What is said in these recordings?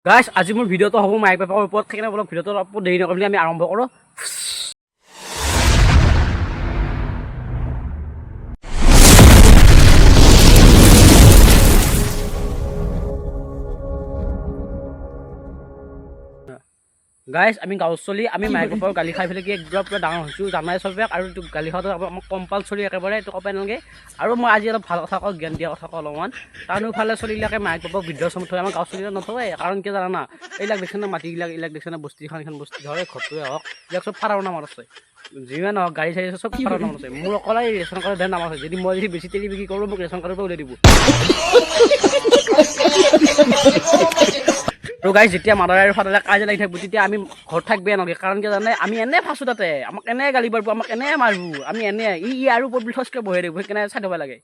Guys আজি মোৰ ভিডিঅ'টো হ'ব মাইক পেপাৰৰ ওপৰত সেইকাৰণে অলপ ভিডিঅ'টো অলপ দেৰি নকৰিলে আমি আৰম্ভ কৰোঁ। গাইস আমি গাঁও চলি আমি মাইক পেপাৰৰ গালি খাই পেলাই কি একদম পুৰা ডাঙৰ হৈছোঁ জানাই চবে আৰু এইটো গালি খোৱাটো আমাক কম্পালচৰি একেবাৰে এইটো ক'ব নালাগে। আৰু মই আজি অলপ ভাল কথা কওঁ, জ্ঞান দিয়া কথা কওঁ অলপমান। টাউনৰফালে চলিবিলাকে মাইক পেপাৰ বৃদ্ধাশ্ৰমত থৈ আমাৰ গাঁও চলিলে নথয়, কাৰণ কি জানা না এইবিলাক দেখিছে না মাটিবিলাক এইবিলাক দেখিছে না বস্তি এখন বস্তি ধৰে ঘৰটোৱে হওক এইবিলাক চব ফাৰাৰ নামত আছে, যিমান হওক গাড়ী চাড়ী চব ফাৰাৰ নামত আছে। মোৰ অকলে ৰেচন কাৰ্ডৰ ধেৰ নাম আছে, যদি মই যদি বেছি তেলি বিক্ৰী কৰোঁ মোক ৰেচন কাৰ্ডৰ পৰা উলিয়াই দিব। আৰু গাইজ যেতিয়া মাদাৰ আৰু ফাদাৰে কাজিয়া লাগি থাকিব তেতিয়া আমি ঘৰত থাকিব নালাগে, কাৰণ কি জানে আমি এনে ফাঁচো তাতে, আমাক এনে গালি পাৰিব, আমাক এনে মাৰিব, আমি এনে ই আৰু ওপৰত বুলি সচকে বহি থাকিব, সেইকাৰণে চাই থ'ব লাগে।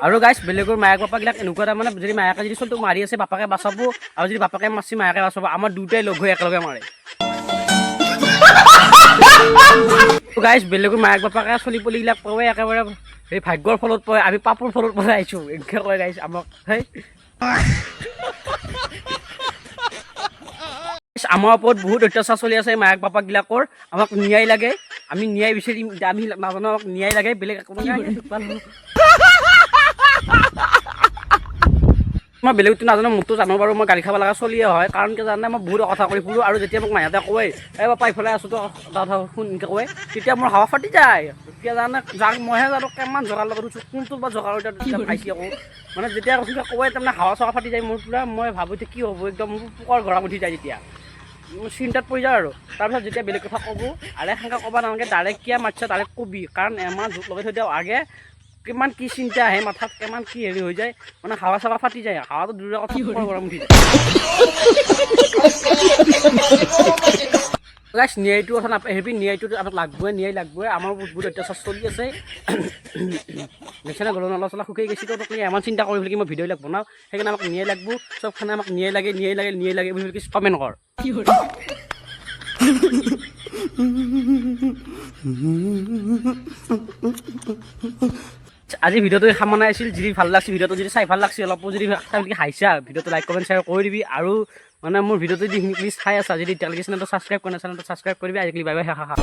আৰু গাইজ বেলেগৰ মায়েক বাপাবিলাক এনেকুৱা তাৰমানে যদি মায়েকে যদি চলটোক মাৰি আছে বাপাকে বাচাব, আৰু যদি বাপাকে মাৰছি মায়েকে বাচাব, আমাৰ দুটাই লগ হৈ একেলগে মাৰে। গাইজ বেলেগৰ মায়েক বাপাকে চলি পলিবিলাক পৰে একেবাৰে সেই ভাগ্যৰ ফলত পৰে, আমি পাপৰ ফলত পৰাই আহিছোঁ এনেকৈ কয় গাইজ আমাক। সেই আমাৰ ওপৰত বহুত অত্যাচাৰ চলি আছে মায়েক বাপাকবিলাকৰ, আমাক ন্যায় লাগে, আমি ন্যায় বিচাৰিম, আমি নাজানো আমাক ন্যায় লাগে, বেলেগ একো মই বেলেগতো নাজানো, মোকতো জানো বাৰু মই গালি খাব লগা চলিয়ে হয়, কাৰণ কি জানে মই বহুত কথা কৰি ফুৰোঁ, আৰু যেতিয়া মোক মাহঁতে কয় এই বাপা ইফালে আছোঁ তো দাদা শুন এনেকৈ কয়, তেতিয়া মোৰ হাৱা ফাটি যায়। তেতিয়া জানে যাক মইহে জানো কিমান জোগাৰ লগত ৰুইছোঁ, কোনটো বা জোগাৰ এতিয়া পাইছে আকৌ, মানে যেতিয়া কয় তাৰমানে হাৱা চাৱা ফাটি যায় মোৰ পুৰা, মই ভাবোঁ এতিয়া কি হ'ব, একদম মোৰ পোকৰ গৰম উঠি যায়, তেতিয়া মোৰ চিন্তাত পৰি যায়। আৰু তাৰপিছত যেতিয়া বেলেগ কথা ক'ব আৰে সেনেকৈ ক'ব নালাগে, ডাইৰেক্ট কিয় মাতিছে ডাইৰেক্ট কবি, কাৰণ এমাহ জোক লগাই থৈ দিওঁ আগে কিমান কি চিন্তা আহে মাথাত, কিমান কি হেৰি হৈ যায়, মানে হাৱা চাৱা ফাটি যায়, হাৱাটো দূৰৰ কথা গৰম উঠি যায়। গাইছ ন্যায়টো কথা নাপাহৰিবি, ন্যায়টোতো আমাক লাগবই, ন্যায় লাগবই, আমাৰ বহুত অত্যাচাৰ চলি আছে। নিচিনা গ'লো নলা চলা শুকাই গৈছে, তো তুমি ইমান চিন্তা কৰি বুলি মই ভিডিঅ'বিলাক বনাওঁ, সেইকাৰণে আমাক ন্যায় লাগব, চবখানে আমাক ন্যায় লাগে, ন্যায় লাগে, ন্যায় লাগে বুলি কমেণ্ট কৰ। আজি ভিডিঅ'টো সামৰণি আছিল, যদি ভাল লাগছে ভিডিঅ'টো যদি চাই ভাল লাগছে অলপো যদি হাইছা ভিডিঅ'টো লাইক কমেণ্ট শ্বেয়াৰ কৰি দিবি, আৰু মানে মোৰ ভিডিঅ'টো যদি প্লিজ চাই আছা যদি এতিয়ালৈকে চেনেলটো ছাবস্ক্ৰাইব কৰা নাই চেনেলটো ছাবস্ক্ৰাইব কৰিবি। আজিকালি বাই বাই, হা হা হা।